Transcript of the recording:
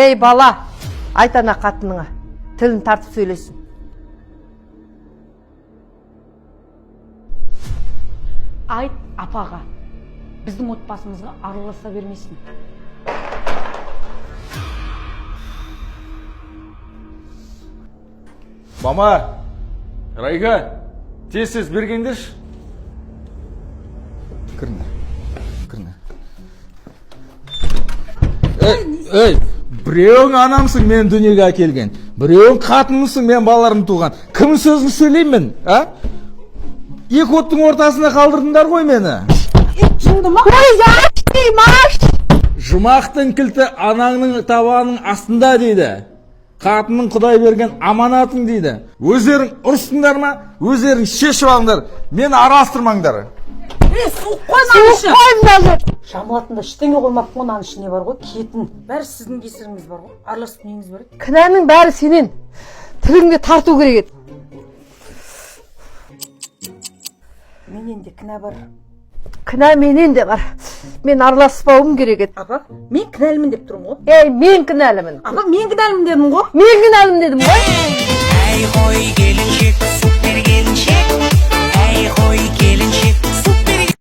Ey bala, айт ана қатыныңа, тілін тартып сөйлесін. Айт апаға, біздің отбасымызға араласа бермесін. Мама, Райга, тез бергендерші. Кіріне. Ей, біреуің анамсың мен дүниеге әкелген. Біреуің қатынымсың мен балаларым туған. Кім сөзін сөйлеймін, а? Екі оттың ортасына қалдырдыңдар ғой мені. Жұмақтың кілті анаңның табанының астында дейді. Қатының Құдай берген аманатың дейді. Өздерің ұрыстыңдар ма? Өздерің шешіп алыңдар. Мені араластырмаңдар. Суық қоймаңызшы! Жамылатында іштеңе қоймап қойманың ішіне бар ғой, кетін. Бәрі сіздің кесіріңіз бар ғой, араласып неңіз бар еді? Кінәнің бәрі сенен. Тіліңде тарту керек еді. Менен де кінә бар. Кінә менен де бар. Мен араласпауым керек еді. Апа, мен кінәлімін деп тұрмын ғой. Ей, мен кінәлімін. Апа, мен кінәлімін дедім ғой. Мен кінәлімін дедім ғой.